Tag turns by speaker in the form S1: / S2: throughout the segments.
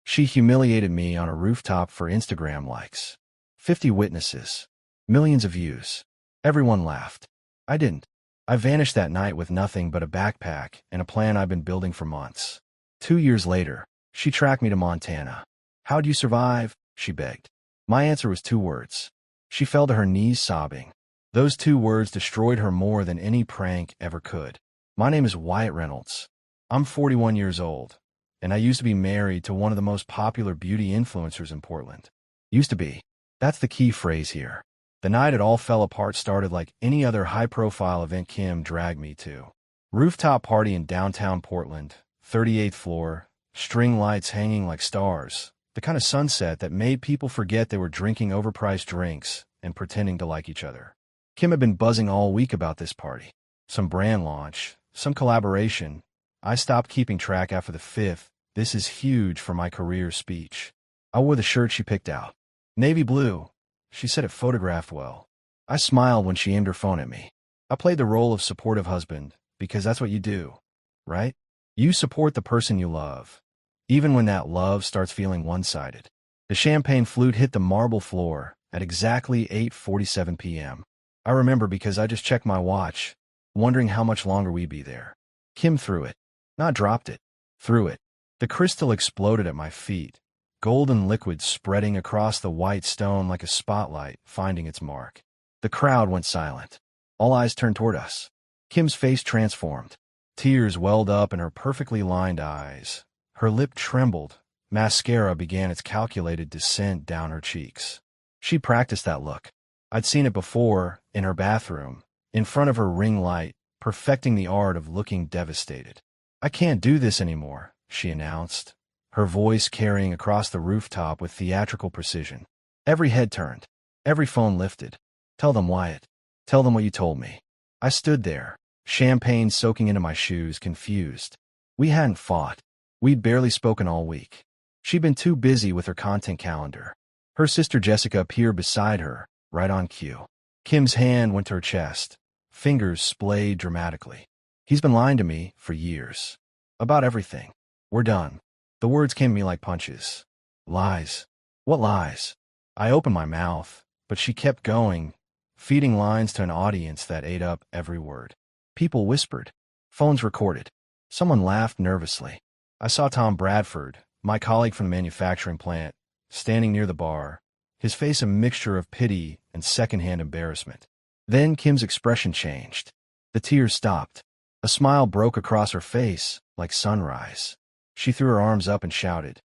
S1: She humiliated me on a rooftop for Instagram likes. 50 witnesses. Millions of views. Everyone laughed. I didn't. I vanished that night with nothing but a backpack and a plan I've been building for months. 2 years later, she tracked me to Montana. "How'd you survive?" she begged. My answer was 2 words. She fell to her knees sobbing. Those 2 words destroyed her more than any prank ever could. My name is Wyatt Reynolds. I'm 41 years old, and I used to be married to one of the most popular beauty influencers in Portland. Used to be. That's the key phrase here. The night it all fell apart started like any other high-profile event Kim dragged me to. Rooftop party in downtown Portland, 38th floor, string lights hanging like stars, the kind of sunset that made people forget they were drinking overpriced drinks and pretending to like each other. Kim had been buzzing all week about this party. Some brand launch, some collaboration. I stopped keeping track after the 5th "this is huge for my career" speech. I wore the shirt she picked out. Navy blue. She said it photographed well. I smiled when she aimed her phone at me. I played the role of supportive husband, because that's what you do, right? You support the person you love, even when that love starts feeling one-sided. The champagne flute hit the marble floor at exactly 8:47 p.m. I remember because I just checked my watch, wondering how much longer we'd be there. Kim threw it. Not dropped it. Threw it. The crystal exploded at my feet, golden liquid spreading across the white stone like a spotlight finding its mark. The crowd went silent. All eyes turned toward us. Kim's face transformed. Tears welled up in her perfectly lined eyes. Her lip trembled. Mascara began its calculated descent down her cheeks. She practiced that look. I'd seen it before, in her bathroom, in front of her ring light, perfecting the art of looking devastated. "I can't do this anymore," she announced, her voice carrying across the rooftop with theatrical precision. Every head turned. Every phone lifted. "Tell them, Wyatt. Tell them what you told me." I stood there, champagne soaking into my shoes, confused. We hadn't fought. We'd barely spoken all week. She'd been too busy with her content calendar. Her sister Jessica appeared beside her, right on cue. Kim's hand went to her chest. Fingers splayed dramatically. "He's been lying to me for years. About everything. We're done." The words came to me like punches. Lies. What lies? I opened my mouth, but she kept going, feeding lines to an audience that ate up every word. People whispered. Phones recorded. Someone laughed nervously. I saw Tom Bradford, my colleague from the manufacturing plant, standing near the bar, his face a mixture of pity and secondhand embarrassment. Then Kim's expression changed. The tears stopped. A smile broke across her face like sunrise. She threw her arms up and shouted,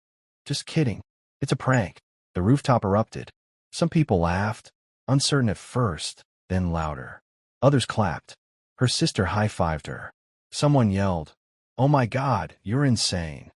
S1: "Just kidding. It's a prank." The rooftop erupted. Some people laughed, uncertain at first, then louder. Others clapped. Her sister high-fived her. Someone yelled, "Oh my God, you're insane."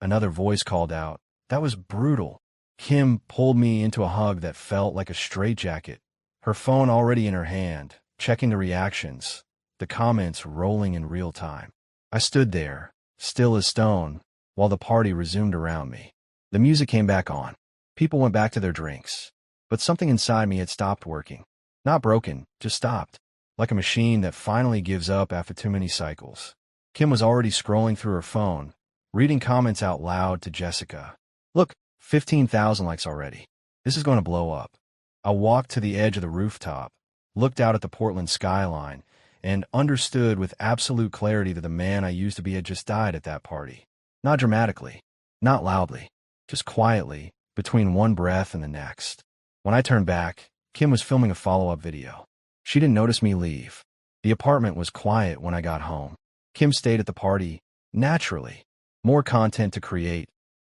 S1: Another voice called out, "That was brutal." Kim pulled me into a hug that felt like a straitjacket, her phone already in her hand, checking the reactions, the comments rolling in real time. I stood there, still as stone, while the party resumed around me. The music came back on. People went back to their drinks. But something inside me had stopped working. Not broken, just stopped. Like a machine that finally gives up after too many cycles. Kim was already scrolling through her phone, reading comments out loud to Jessica. "Look, 15,000 likes already. This is going to blow up." I walked to the edge of the rooftop, looked out at the Portland skyline, and understood with absolute clarity that the man I used to be had just died at that party. Not dramatically, not loudly, just quietly, between one breath and the next. When I turned back, Kim was filming a follow-up video. She didn't notice me leave. The apartment was quiet when I got home. Kim stayed at the party, naturally. More content to create,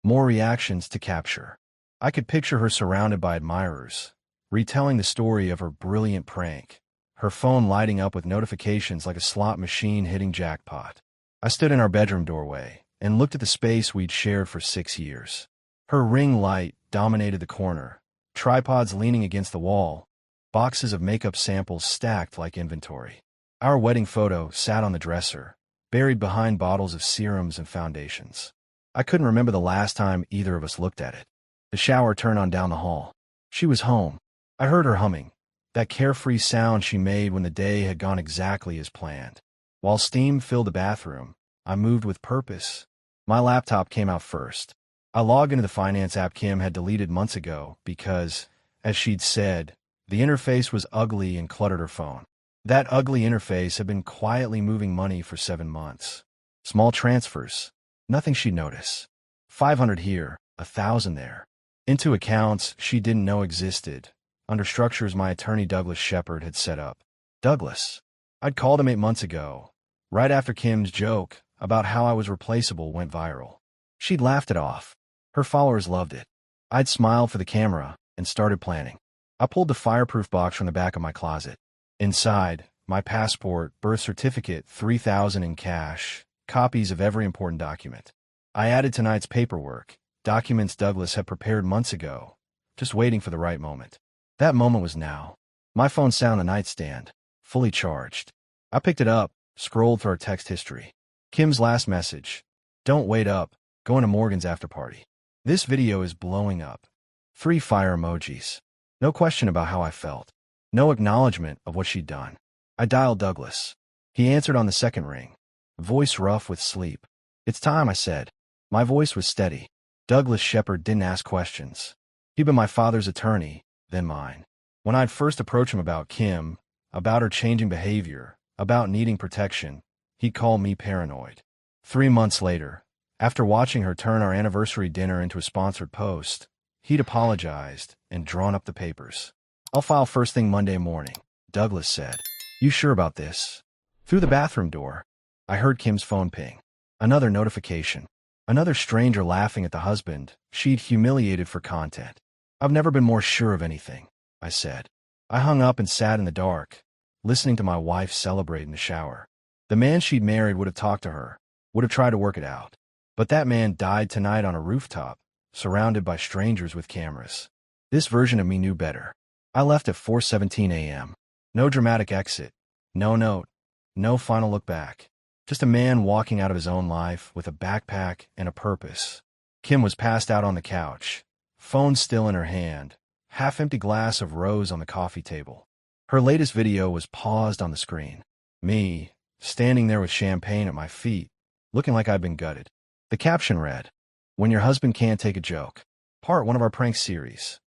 S1: more reactions to capture. I could picture her surrounded by admirers, retelling the story of her brilliant prank, her phone lighting up with notifications like a slot machine hitting jackpot. I stood in our bedroom doorway and looked at the space we'd shared for 6 years. Her ring light dominated the corner, tripods leaning against the wall, boxes of makeup samples stacked like inventory. Our wedding photo sat on the dresser, buried behind bottles of serums and foundations. I couldn't remember the last time either of us looked at it. The shower turned on down the hall. She was home. I heard her humming, that carefree sound she made when the day had gone exactly as planned. While steam filled the bathroom, I moved with purpose. My laptop came out first. I logged into the finance app Kim had deleted months ago because, as she'd said, the interface was ugly and cluttered her phone. That ugly interface had been quietly moving money for 7 months. Small transfers. Nothing she'd notice. 500 here, 1,000 there. Into accounts she didn't know existed, under structures my attorney Douglas Shepard had set up. Douglas. I'd called him 8 months ago, right after Kim's joke about how I was replaceable went viral. She'd laughed it off. Her followers loved it. I'd smiled for the camera and started planning. I pulled the fireproof box from the back of my closet. Inside, my passport, birth certificate, 3,000 in cash, copies of every important document. I added tonight's paperwork, documents Douglas had prepared months ago, just waiting for the right moment. That moment was now. My phone sat on the nightstand, fully charged. I picked it up, scrolled through our text history. Kim's last message. Don't wait up, going to Morgan's after party. This video is blowing up. 3 fire emojis. No question about how I felt. No acknowledgement of what she'd done. I dialed Douglas. He answered on the second ring. Voice rough with sleep. It's time, I said. My voice was steady. Douglas Shepard didn't ask questions. He'd been my father's attorney, then mine. When I'd first approached him about Kim, about her changing behavior, about needing protection, he'd call me paranoid. 3 months later, after watching her turn our anniversary dinner into a sponsored post, he'd apologized and drawn up the papers. I'll file first thing Monday morning, Douglas said. You sure about this? Through the bathroom door, I heard Kim's phone ping. Another notification. Another stranger laughing at the husband she'd humiliated for content. I've never been more sure of anything, I said. I hung up and sat in the dark, listening to my wife celebrate in the shower. The man she'd married would have talked to her, would have tried to work it out. But that man died tonight on a rooftop, surrounded by strangers with cameras. This version of me knew better. I left at 4:17 a.m. No dramatic exit, no note, no final look back. Just a man walking out of his own life with a backpack and a purpose. Kim was passed out on the couch, phone still in her hand, half-empty glass of rose on the coffee table. Her latest video was paused on the screen. Me, standing there with champagne at my feet, looking like I'd been gutted. The caption read, When Your Husband Can't Take a Joke. Part 1 of our prank series.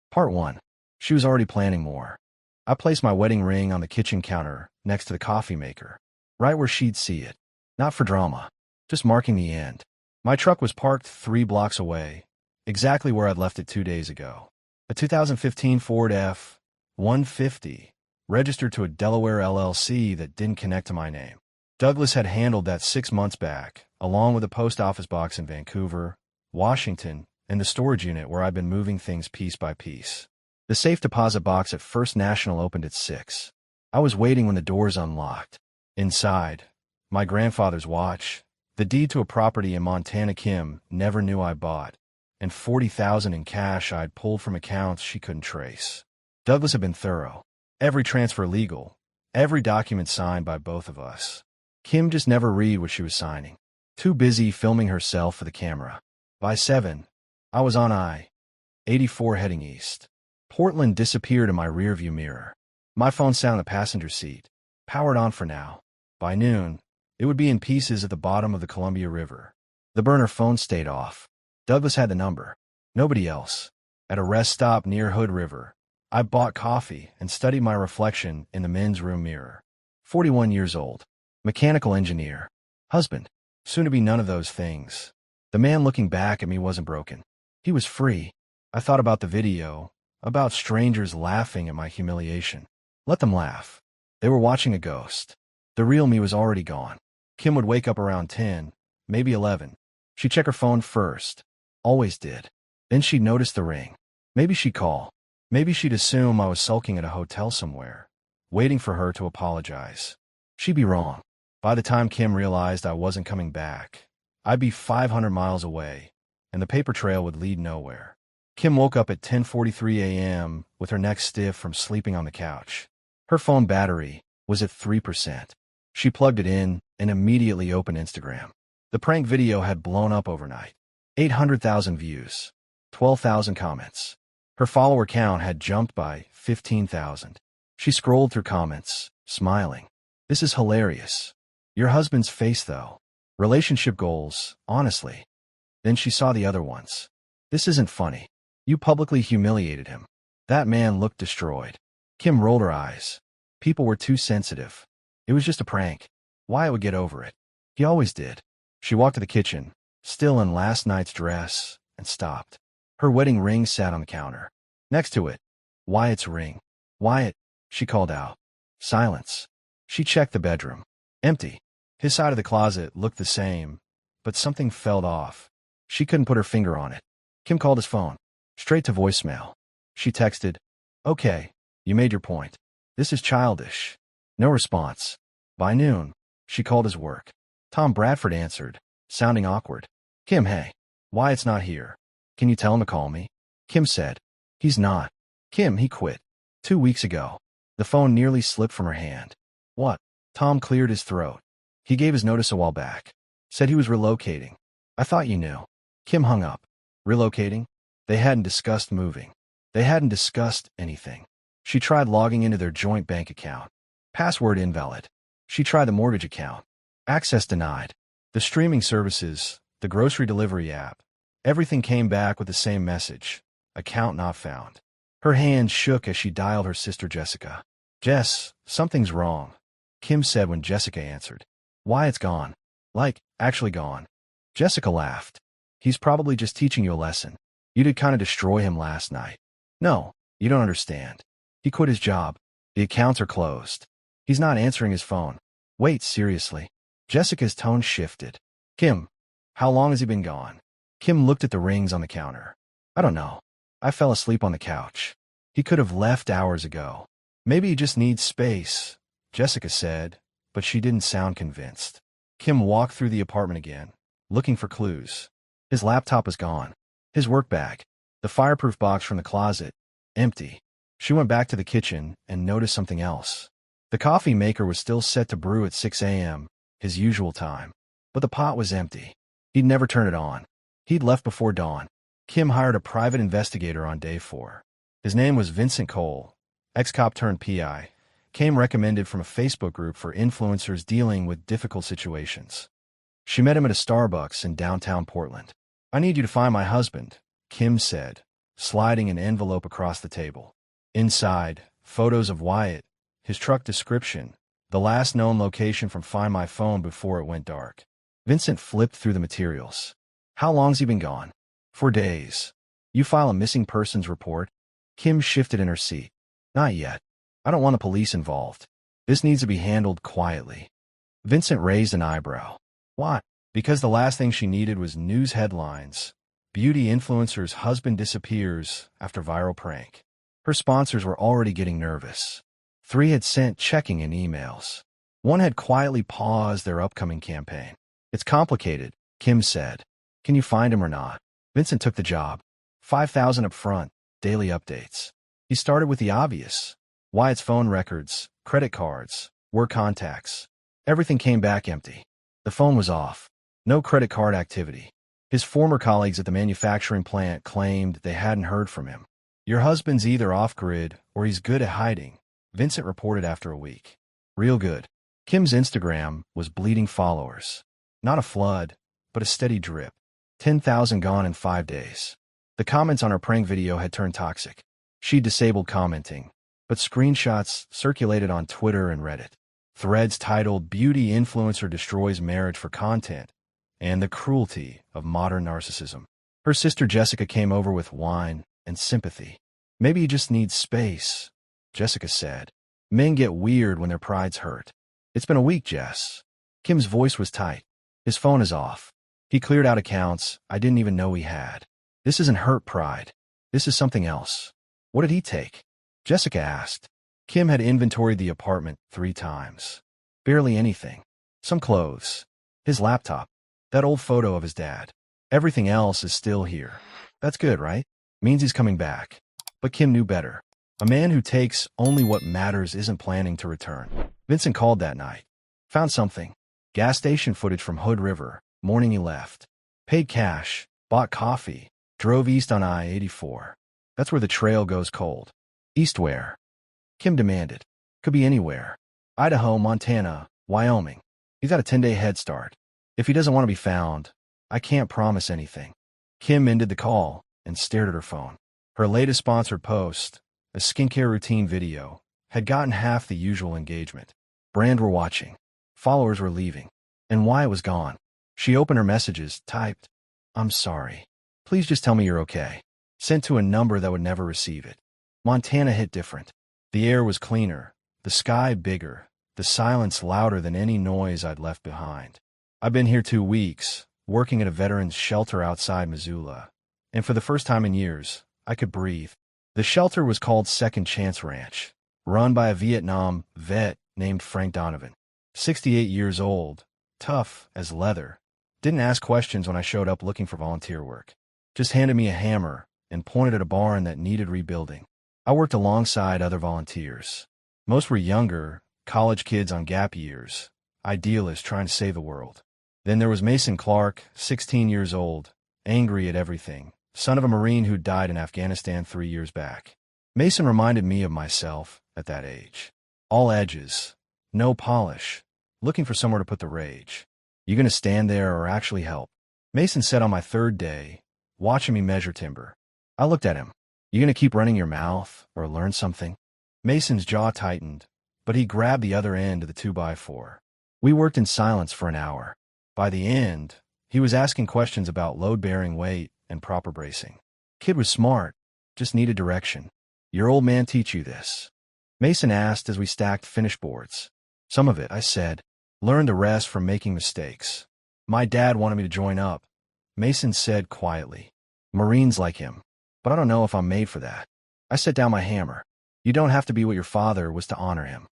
S1: Part 1. She was already planning more. I placed my wedding ring on the kitchen counter next to the coffee maker, right where she'd see it. Not for drama, just marking the end. My truck was parked 3 blocks away, exactly where I'd left it 2 days ago. A 2015 Ford F-150, registered to a Delaware LLC that didn't connect to my name. Douglas had handled that 6 months back, along with a post office box in Vancouver, Washington, and the storage unit where I'd been moving things piece by piece. The safe deposit box at First National opened at 6. I was waiting when the doors unlocked. Inside, my grandfather's watch, the deed to a property in Montana Kim never knew I bought, and $40,000 in cash I'd pulled from accounts she couldn't trace. Douglas had been thorough. Every transfer legal, every document signed by both of us. Kim just never read what she was signing. Too busy filming herself for the camera. By 7, I was on I-84 heading east. Portland disappeared in my rearview mirror. My phone sat on the passenger seat, powered on for now. By noon, it would be in pieces at the bottom of the Columbia River. The burner phone stayed off. Douglas had the number. Nobody else. At a rest stop near Hood River, I bought coffee and studied my reflection in the men's room mirror. 41 years old. Mechanical engineer. Husband. Soon to be none of those things. The man looking back at me wasn't broken. He was free. I thought about the video, about strangers laughing at my humiliation. Let them laugh. They were watching a ghost. The real me was already gone. Kim would wake up around 10, maybe 11. She'd check her phone first. Always did. Then she'd notice the ring. Maybe she'd call. Maybe she'd assume I was sulking at a hotel somewhere, waiting for her to apologize. She'd be wrong. By the time Kim realized I wasn't coming back, I'd be 500 miles away, and the paper trail would lead nowhere. Kim woke up at 10:43 a.m. with her neck stiff from sleeping on the couch. Her phone battery was at 3%. She plugged it in and immediately opened Instagram. The prank video had blown up overnight. 800,000 views, 12,000 comments. Her follower count had jumped by 15,000. She scrolled through comments, smiling. This is hilarious. Your husband's face, though. Relationship goals, honestly. Then she saw the other ones. This isn't funny. You publicly humiliated him. That man looked destroyed. Kim rolled her eyes. People were too sensitive. It was just a prank. Wyatt would get over it. He always did. She walked to the kitchen, still in last night's dress, and stopped. Her wedding ring sat on the counter. Next to it, Wyatt's ring. Wyatt, she called out. Silence. She checked the bedroom. Empty. His side of the closet looked the same, but something felt off. She couldn't put her finger on it. Kim called his phone. Straight to voicemail. She texted, "Okay, you made your point. This is childish." No response. By noon, she called his work. Tom Bradford answered, sounding awkward. "Kim, hey. Wyatt's not here. Can you tell him to call me?" Kim said, "He's not." "Kim, he quit 2 weeks ago." The phone nearly slipped from her hand. "What?" Tom cleared his throat. "He gave his notice a while back. Said he was relocating. I thought you knew." Kim hung up. Relocating? They hadn't discussed moving. They hadn't discussed anything. She tried logging into their joint bank account. Password invalid. She tried the mortgage account. Access denied. The streaming services, the grocery delivery app. Everything came back with the same message. Account not found. Her hand shook as she dialed her sister Jessica. "Jess, something's wrong," Kim said when Jessica answered. "Wyatt's gone. Like, actually gone." Jessica laughed. "He's probably just teaching you a lesson. You did kind of destroy him last night." "No, you don't understand. He quit his job. The accounts are closed. He's not answering his phone." "Wait, seriously?" Jessica's tone shifted. "Kim, how long has he been gone?" Kim looked at the rings on the counter. "I don't know. I fell asleep on the couch. He could have left hours ago. Maybe he just needs space," Jessica said, but she didn't sound convinced. Kim walked through the apartment again, looking for clues. His laptop was gone. His work bag. The fireproof box from the closet. Empty. She went back to the kitchen and noticed something else. The coffee maker was still set to brew at 6 a.m., his usual time. But the pot was empty. He'd never turn it on. He'd left before dawn. Kim hired a private investigator on day 4. His name was Vincent Cole, ex-cop turned PI, came recommended from a Facebook group for influencers dealing with difficult situations. She met him at a Starbucks in downtown Portland. "I need you to find my husband," Kim said, sliding an envelope across the table. Inside, photos of Wyatt, his truck description, the last known location from Find My Phone before it went dark. Vincent flipped through the materials. "How long's he been gone?" "4 days." "You file a missing persons report?" Kim shifted in her seat. "Not yet. I don't want the police involved. This needs to be handled quietly." Vincent raised an eyebrow. "Why?" "Because the last thing she needed was news headlines. Beauty influencer's husband disappears after viral prank." Her sponsors were already getting nervous. 3 had sent checking in emails. 1 had quietly paused their upcoming campaign. "It's complicated," Kim said. "Can you find him or not?" Vincent took the job. $5,000 up front, daily updates. He started with the obvious. Wyatt's phone records, credit cards, work contacts. Everything came back empty. The phone was off. No credit card activity. His former colleagues at the manufacturing plant claimed they hadn't heard from him. "Your husband's either off-grid or he's good at hiding," Vincent reported after a week. "Real good." Kim's Instagram was bleeding followers. Not a flood, but a steady drip. 10,000 gone in 5 days. The comments on her prank video had turned toxic. She disabled commenting, but screenshots circulated on Twitter and Reddit. Threads titled "Beauty Influencer Destroys Marriage for Content" and "The Cruelty of Modern Narcissism." Her sister Jessica came over with wine and sympathy. "Maybe he just needs space," Jessica said. "Men get weird when their pride's hurt." "It's been a week, Jess." Kim's voice was tight. "His phone is off. He cleared out accounts I didn't even know he had. This isn't hurt pride. This is something else." "What did he take?" Jessica asked. Kim had inventoried the apartment 3 times. Barely anything. Some clothes. His laptop. That old photo of his dad. Everything else is still here. That's good, right? Means he's coming back. But Kim knew better. A man who takes only what matters isn't planning to return. Vincent called that night. Found something. Gas station footage from Hood River, morning he left. Paid cash, bought coffee, drove east on I-84. That's where the trail goes cold. East where? Kim demanded. Could be anywhere. Idaho, Montana, Wyoming. He's got a 10-day head start. If he doesn't want to be found, I can't promise anything. Kim ended the call, and stared at her phone. Her latest sponsored post, a skincare routine video, had gotten half the usual engagement. Brand were watching. Followers were leaving. And Wyatt was gone. She opened her messages, typed, "I'm sorry. Please just tell me you're okay." Sent to a number that would never receive it. Montana hit different. The air was cleaner, the sky bigger, the silence louder than any noise I'd left behind. I've been here 2 weeks, working at a veterans shelter outside Missoula, and for the first time in years, I could breathe. The shelter was called Second Chance Ranch, run by a Vietnam vet named Frank Donovan. 68 years old, tough as leather. Didn't ask questions when I showed up looking for volunteer work. Just handed me a hammer and pointed at a barn that needed rebuilding. I worked alongside other volunteers. Most were younger, college kids on gap years, idealists trying to save the world. Then there was Mason Clark, 16 years old, angry at everything, son of a Marine who died in Afghanistan 3 years back. Mason reminded me of myself at that age. All edges, no polish, looking for somewhere to put the rage. You gonna stand there or actually help? Mason said on my 3rd day, watching me measure timber. I looked at him. You gonna keep running your mouth or learn something? Mason's jaw tightened, but he grabbed the other end of the 2x4. We worked in silence for an hour. By the end, he was asking questions about load-bearing weight and proper bracing. Kid was smart, just needed direction. Your old man teach you this? Mason asked as we stacked finish boards. Some of it, I said. Learned the rest from making mistakes. My dad wanted me to join up. Mason said quietly. Marines like him. But I don't know if I'm made for that. I set down my hammer. You don't have to be what your father was to honor him.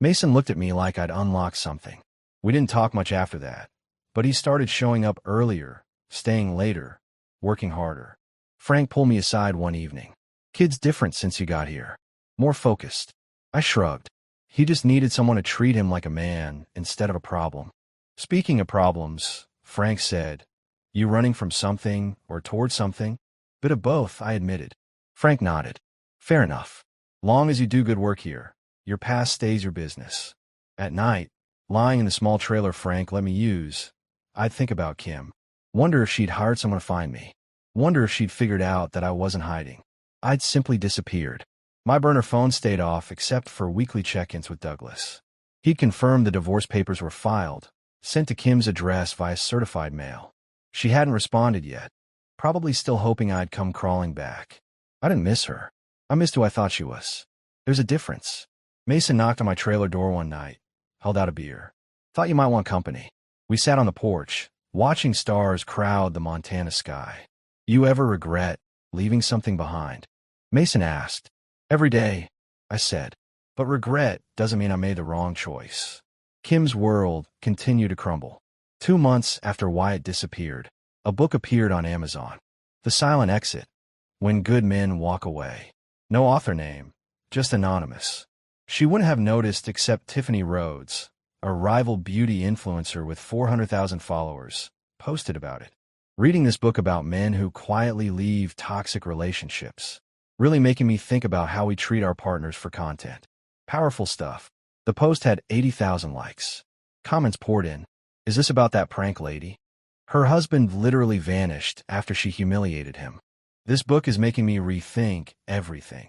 S1: Mason looked at me like I'd unlocked something. We didn't talk much after that, but he started showing up earlier, staying later, working harder. Frank pulled me aside one evening. Kid's different since you got here. More focused. I shrugged. He just needed someone to treat him like a man instead of a problem. Speaking of problems, Frank said, you running from something or towards something? Bit of both, I admitted. Frank nodded. Fair enough. Long as you do good work here, your past stays your business. At night, lying in the small trailer Frank let me use, I'd think about Kim. Wonder if she'd hired someone to find me. Wonder if she'd figured out that I wasn't hiding. I'd simply disappeared. My burner phone stayed off except for weekly check-ins with Douglas. He'd confirmed the divorce papers were filed, sent to Kim's address via certified mail. She hadn't responded yet, probably still hoping I'd come crawling back. I didn't miss her. I missed who I thought she was. There's a difference. Mason knocked on my trailer door one night, held out a beer. Thought you might want company. We sat on the porch, watching stars crowd the Montana sky. You ever regret leaving something behind? Mason asked. Every day, I said. But regret doesn't mean I made the wrong choice. Kim's world continued to crumble. 2 months after Wyatt disappeared, a book appeared on Amazon. The Silent Exit. When Good Men Walk Away. No author name, just anonymous. She wouldn't have noticed except Tiffany Rhodes, a rival beauty influencer with 400,000 followers, posted about it. Reading this book about men who quietly leave toxic relationships, really making me think about how we treat our partners for content. Powerful stuff. The post had 80,000 likes. Comments poured in. Is this about that prank lady? Her husband literally vanished after she humiliated him. This book is making me rethink everything.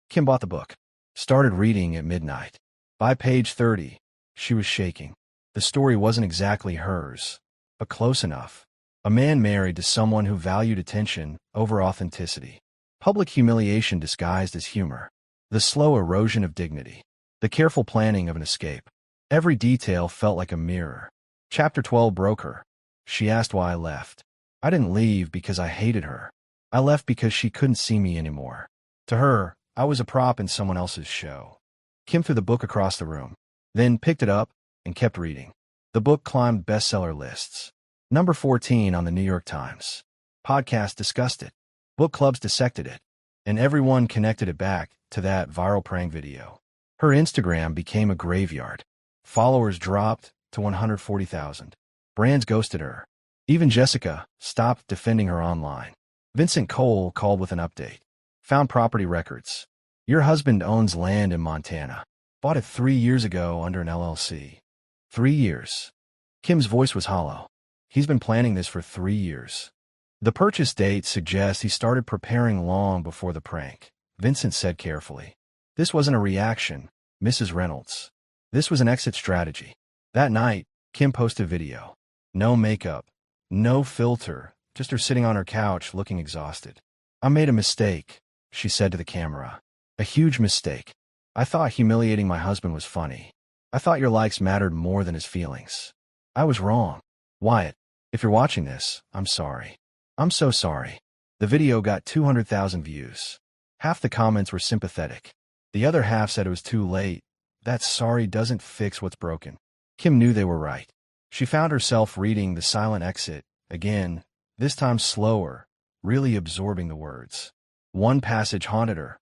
S1: Kim bought the book. Started reading at midnight. By page 30, she was shaking. The story wasn't exactly hers, but close enough. A man married to someone who valued attention over authenticity. Public humiliation disguised as humor. The slow erosion of dignity. The careful planning of an escape. Every detail felt like a mirror. Chapter 12 broke her. She asked why I left. I didn't leave because I hated her. I left because she couldn't see me anymore. To her, I was a prop in someone else's show. Kim threw the book across the room, then picked it up and kept reading. The book climbed bestseller lists. Number 14 on the New York Times. Podcasts discussed it. Book clubs dissected it. And everyone connected it back to that viral prank video. Her Instagram became a graveyard. Followers dropped to 140,000. Brands ghosted her. Even Jessica stopped defending her online. Vincent Cole called with an update. Found property records. Your husband owns land in Montana. Bought it 3 years ago under an LLC. 3 years. Kim's voice was hollow. He's been planning this for 3 years. The purchase date suggests he started preparing long before the prank, Vincent said carefully. This wasn't a reaction, Mrs. Reynolds. This was an exit strategy. That night, Kim posted video. No makeup, no filter, just her sitting on her couch looking exhausted. I made a mistake, she said to the camera. A huge mistake. I thought humiliating my husband was funny. I thought your likes mattered more than his feelings. I was wrong. Wyatt, if you're watching this, I'm sorry. I'm so sorry. The video got 200,000 views. Half the comments were sympathetic. The other half said it was too late. That sorry doesn't fix what's broken. Kim knew they were right. She found herself reading The Silent Exit, again, this time slower, really absorbing the words. One passage haunted her.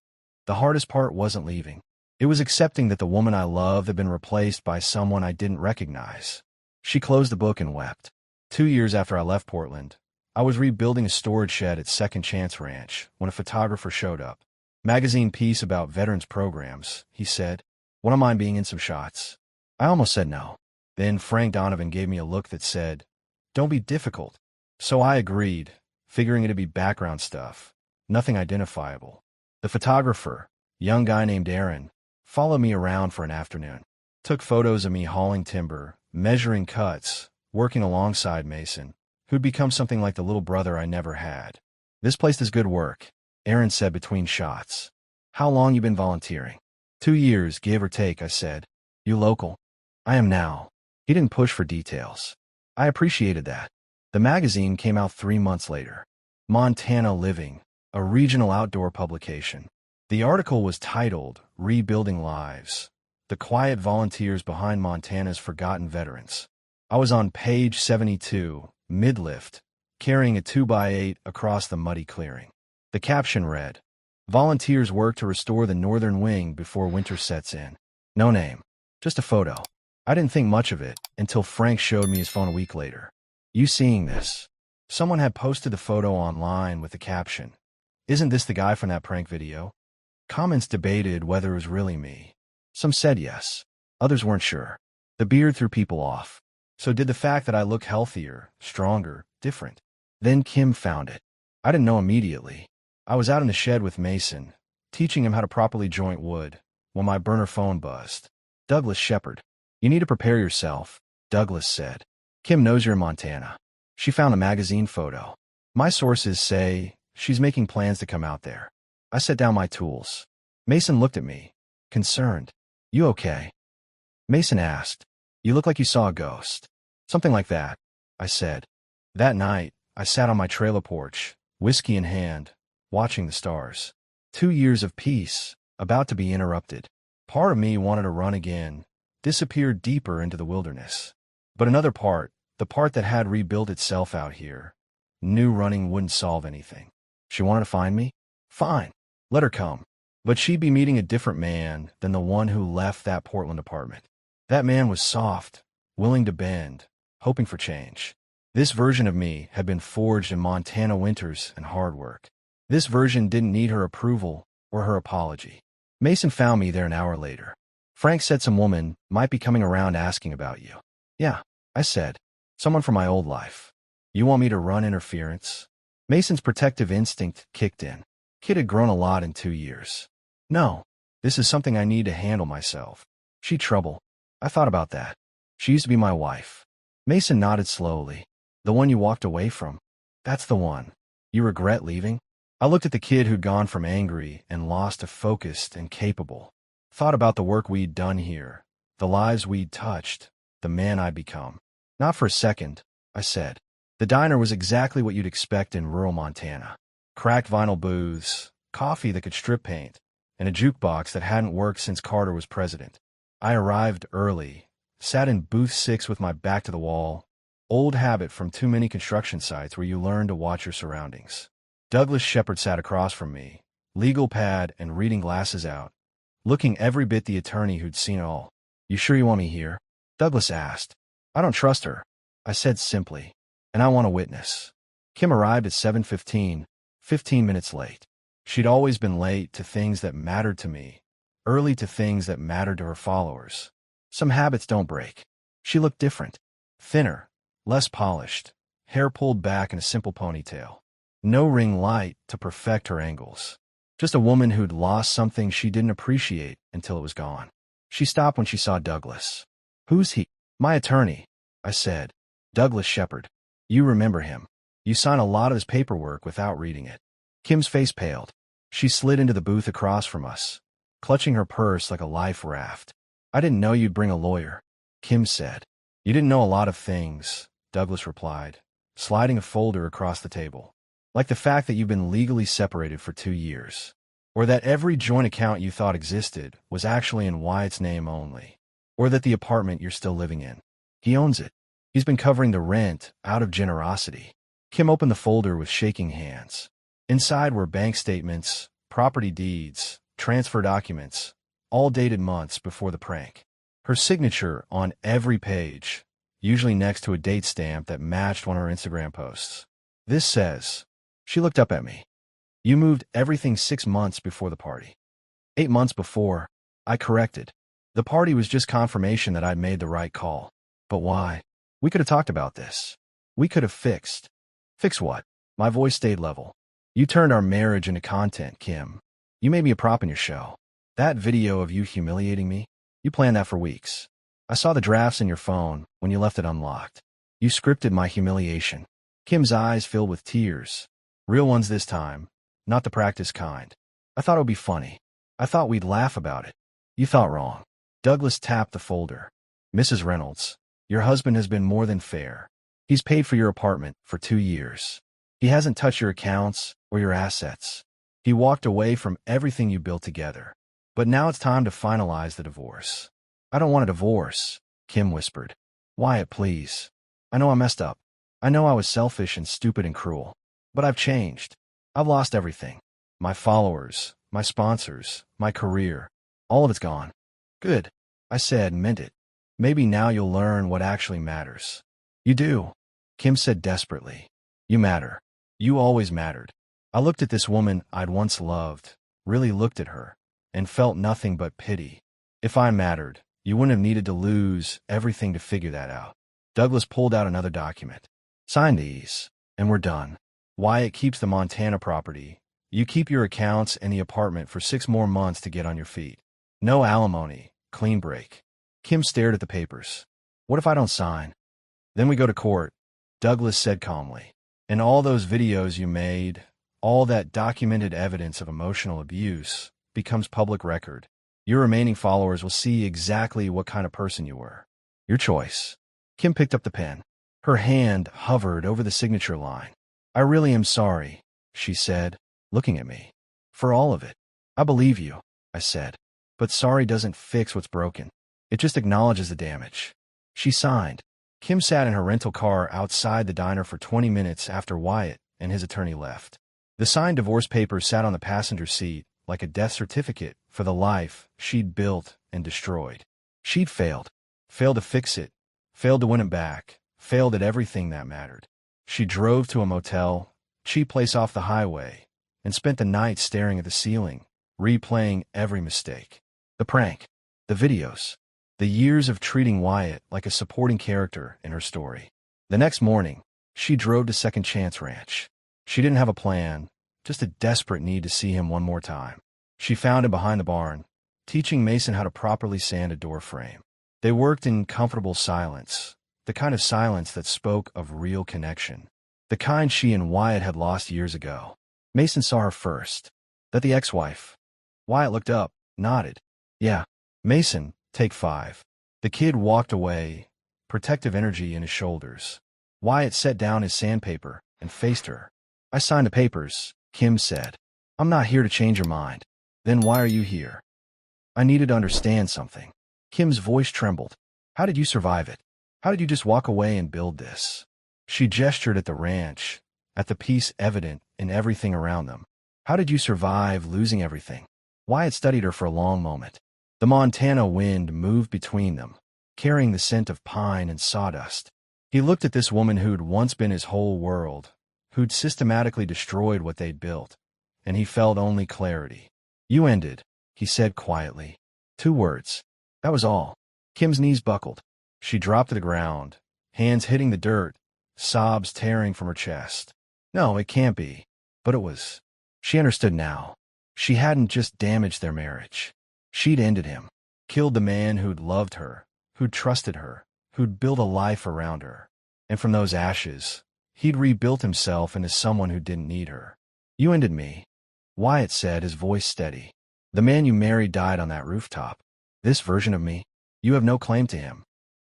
S1: The hardest part wasn't leaving. It was accepting that the woman I loved had been replaced by someone I didn't recognize. She closed the book and wept. 2 years after I left Portland, I was rebuilding a storage shed at Second Chance Ranch when a photographer showed up. Magazine piece about veterans programs, he said. Wouldn't mind being in some shots. I almost said no. Then Frank Donovan gave me a look that said, don't be difficult. So I agreed, figuring it'd be background stuff, nothing identifiable. The photographer, young guy named Aaron, followed me around for an afternoon. Took photos of me hauling timber, measuring cuts, working alongside Mason, who'd become something like the little brother I never had. This place does good work, Aaron said between shots. How long you been volunteering? 2 years, give or take, I said. You local? I am now. He didn't push for details. I appreciated that. The magazine came out 3 months later. Montana Living, a regional outdoor publication. The article was titled, Rebuilding Lives, the quiet volunteers behind Montana's forgotten veterans. I was on page 72, mid-lift, carrying a 2x8 across the muddy clearing. The caption read, Volunteers work to restore the northern wing before winter sets in. No name, just a photo. I didn't think much of it until Frank showed me his phone a week later. You seeing this? Someone had posted the photo online with the caption, Isn't this the guy from that prank video? Comments debated whether it was really me. Some said yes. Others weren't sure. The beard threw people off. So did the fact that I look healthier, stronger, different. Then Kim found it. I didn't know immediately. I was out in the shed with Mason, teaching him how to properly joint wood, when my burner phone buzzed. Douglas Shepard. You need to prepare yourself, Douglas said. Kim knows you're in Montana. She found a magazine photo. My sources say she's making plans to come out there. I set down my tools. Mason looked at me, concerned. You okay? Mason asked. You look like you saw a ghost. Something like that, I said. That night, I sat on my trailer porch, whiskey in hand, watching the stars. 2 years of peace, about to be interrupted. Part of me wanted to run again, disappear deeper into the wilderness. But another part, the part that had rebuilt itself out here, knew running wouldn't solve anything. She wanted to find me? Fine, let her come. But she'd be meeting a different man than the one who left that Portland apartment. That man was soft, willing to bend, hoping for change. This version of me had been forged in Montana winters and hard work. This version didn't need her approval or her apology. Mason found me there an hour later. Frank said some woman might be coming around asking about you. Yeah, I said. Someone from my old life. You want me to run interference? Mason's protective instinct kicked in. Kid had grown a lot in 2 years. No, this is something I need to handle myself. She trouble. I thought about that. She used to be my wife. Mason nodded slowly. The one you walked away from? That's the one. You regret leaving? I looked at the kid who'd gone from angry and lost to focused and capable. Thought about the work we'd done here, the lives we'd touched, the man I'd become. Not for a second, I said. The diner was exactly what you'd expect in rural Montana. Cracked vinyl booths, coffee that could strip paint, and a jukebox that hadn't worked since Carter was president. I arrived early, sat in booth 6 with my back to the wall. Old habit from too many construction sites where you learn to watch your surroundings. Douglas Shepard sat across from me, legal pad and reading glasses out, looking every bit the attorney who'd seen it all. You sure you want me here? Douglas asked. I don't trust her, I said simply, and I want a witness. Kim arrived at 7:15, 15 minutes late. She'd always been late to things that mattered to me, early to things that mattered to her followers. Some habits don't break. She looked different, thinner, less polished, hair pulled back in a simple ponytail. No ring light to perfect her angles. Just a woman who'd lost something she didn't appreciate until it was gone. She stopped when she saw Douglas. "Who's he?" "My attorney," I said. "Douglas Shepard. You remember him. You signed a lot of his paperwork without reading it." Kim's face paled. She slid into the booth across from us, clutching her purse like a life raft. "I didn't know you'd bring a lawyer," Kim said. "You didn't know a lot of things," Douglas replied, sliding a folder across the table. "Like the fact that you've been legally separated for 2 years. Or that every joint account you thought existed was actually in Wyatt's name only. Or that the apartment you're still living in, he owns it. He's been covering the rent out of generosity." Kim opened the folder with shaking hands. Inside were bank statements, property deeds, transfer documents, all dated months before the prank. Her signature on every page, usually next to a date stamp that matched one of her Instagram posts. "This says," she looked up at me, "you moved everything 6 months before the party." 8 months before, I corrected. The party was just confirmation that I'd made the right call. But why? We could have talked about this. We could have fixed. Fix what? My voice stayed level. "You turned our marriage into content, Kim. You made me a prop in your show. That video of you humiliating me, you planned that for weeks. I saw the drafts in your phone when you left it unlocked. You scripted my humiliation." Kim's eyes filled with tears. Real ones this time, not the practice kind. "I thought it would be funny. I thought we'd laugh about it." "You thought wrong." Douglas tapped the folder. "Mrs. Reynolds, your husband has been more than fair. He's paid for your apartment for 2 years. He hasn't touched your accounts or your assets. He walked away from everything you built together. But now it's time to finalize the divorce." "I don't want a divorce," Kim whispered. "Wyatt, please. I know I messed up. I know I was selfish and stupid and cruel. But I've changed. I've lost everything. My followers, my sponsors, my career. All of it's gone." "Good," I said and meant it. "Maybe now you'll learn what actually matters." "You do," Kim said desperately. "You matter. You always mattered." I looked at this woman I'd once loved, really looked at her, and felt nothing but pity. "If I mattered, you wouldn't have needed to lose everything to figure that out." Douglas pulled out another document. "Sign these, and we're done. Wyatt keeps the Montana property. You keep your accounts and the apartment for 6 more months to get on your feet. No alimony, clean break." Kim stared at the papers. "What if I don't sign?" "Then we go to court," Douglas said calmly. "And all those videos you made, all that documented evidence of emotional abuse, becomes public record. Your remaining followers will see exactly what kind of person you were. Your choice." Kim picked up the pen. Her hand hovered over the signature line. "I really am sorry," she said, looking at me. "For all of it." "I believe you," I said. "But sorry doesn't fix what's broken. It just acknowledges the damage." She signed. Kim sat in her rental car outside the diner for 20 minutes after Wyatt and his attorney left. The signed divorce papers sat on the passenger seat like a death certificate for the life she'd built and destroyed. She'd failed. Failed to fix it. Failed to win it back. Failed at everything that mattered. She drove to a motel, cheap place off the highway, and spent the night staring at the ceiling, replaying every mistake. The prank. The videos. The years of treating Wyatt like a supporting character in her story. The next morning, she drove to Second Chance Ranch. She didn't have a plan, just a desperate need to see him one more time. She found him behind the barn, teaching Mason how to properly sand a door frame. They worked in comfortable silence, the kind of silence that spoke of real connection, the kind she and Wyatt had lost years ago. Mason saw her first. "That the ex-wife?" Wyatt looked up, nodded. "Yeah." "Mason, take 5." The kid walked away, protective energy in his shoulders. Wyatt set down his sandpaper and faced her. "I signed the papers," Kim said. "I'm not here to change your mind." "Then why are you here?" "I needed to understand something." Kim's voice trembled. "How did you survive it? How did you just walk away and build this?" She gestured at the ranch, at the peace evident in everything around them. "How did you survive losing everything?" Wyatt studied her for a long moment. The Montana wind moved between them, carrying the scent of pine and sawdust. He looked at this woman who'd once been his whole world, who'd systematically destroyed what they'd built, and he felt only clarity. "You ended," he said quietly. 2 words. That was all. Kim's knees buckled. She dropped to the ground, hands hitting the dirt, sobs tearing from her chest. "No, it can't be," But it was. She understood now. She hadn't just damaged their marriage. She'd ended him. Killed the man who'd loved her, who'd trusted her, who'd built a life around her. And from those ashes, he'd rebuilt himself into someone who didn't need her. You ended me, Wyatt said, his voice steady. The man you married died on that rooftop. This version of me, you have no claim to him.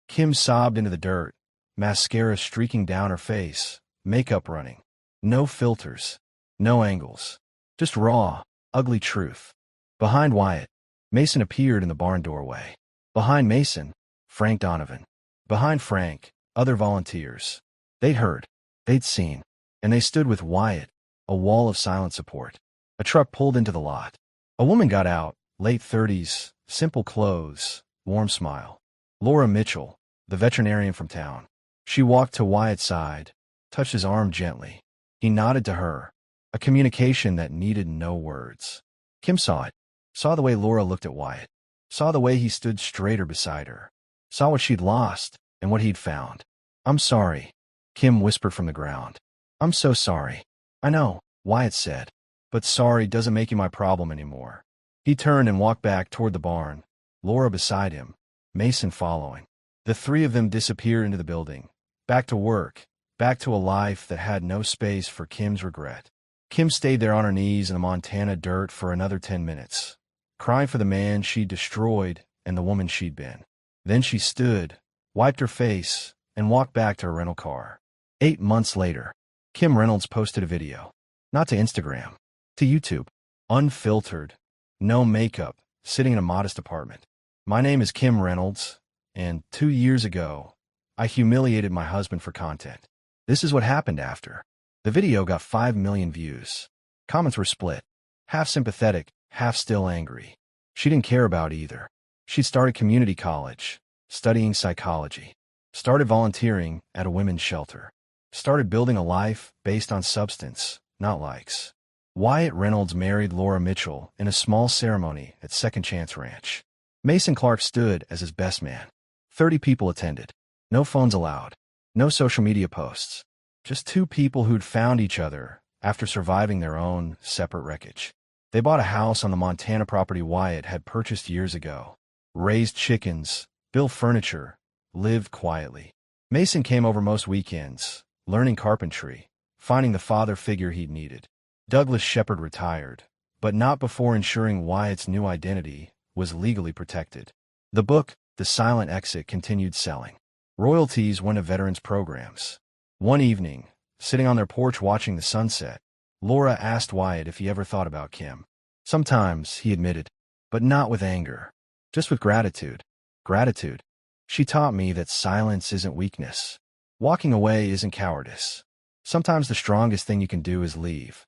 S1: Kim sobbed into the dirt, mascara streaking down her face, makeup running. No filters, no angles, just raw, ugly truth. Behind Wyatt, Mason appeared in the barn doorway. Behind Mason, Frank Donovan. Behind Frank, other volunteers. They'd heard, they'd seen, and they stood with Wyatt, a wall of silent support. A truck pulled into the lot. A woman got out, late 30s, simple clothes, warm smile. Laura Mitchell, the veterinarian from town. She walked to Wyatt's side, touched his arm gently. He nodded to her, a communication that needed no words. Kim saw it, saw the way Laura looked at Wyatt, saw the way he stood straighter beside her, saw what she'd lost and what he'd found. I'm sorry, Kim whispered from the ground. I'm so sorry. I know, Wyatt said, but sorry doesn't make you my problem anymore. He turned and walked back toward the barn, Laura beside him, Mason following. The three of them disappeared into the building, back to work, back to a life that had no space for Kim's regret. Kim stayed there on her knees in the Montana dirt for another 10 minutes, crying for the man she'd destroyed and the woman she'd been. Then she stood, wiped her face, and walked back to her rental car. 8 months later, Kim Reynolds posted a video. Not to Instagram, to YouTube. Unfiltered, no makeup, sitting in a modest apartment. My name is Kim Reynolds, and 2 years ago, I humiliated my husband for content. This is what happened after. The video got 5 million views. Comments were split. Half sympathetic, half still angry. She didn't care about either. She'd started community college, studying psychology. Started volunteering at a women's shelter. Started building a life based on substance, not likes. Wyatt Reynolds married Laura Mitchell in a small ceremony at Second Chance Ranch. Mason Clark stood as his best man. 30 people attended. No phones allowed. No social media posts. Just two people who'd found each other after surviving their own separate wreckage. They bought a house on the Montana property Wyatt had purchased years ago. Raised chickens, built furniture, lived quietly. Mason came over most weekends, learning carpentry, finding the father figure he'd needed. Douglas Shepard retired, but not before ensuring Wyatt's new identity was legally protected. The book, The Silent Exit, continued selling. Royalties went to veterans programs. One evening, sitting on their porch watching the sunset, Laura asked Wyatt if he ever thought about Kim. Sometimes, he admitted, but not with anger, just with gratitude. Gratitude. She taught me that silence isn't weakness. Walking away isn't cowardice. Sometimes the strongest thing you can do is leave.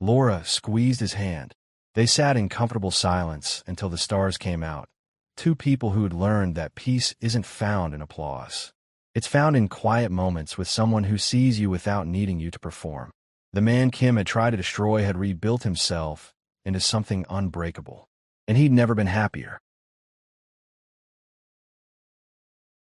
S1: Laura squeezed his hand. They sat in comfortable silence until the stars came out. Two people who had learned that peace isn't found in applause. It's found in quiet moments with someone who sees you without needing you to perform. The man Kim had tried to destroy had rebuilt himself into something unbreakable. And he'd never been happier.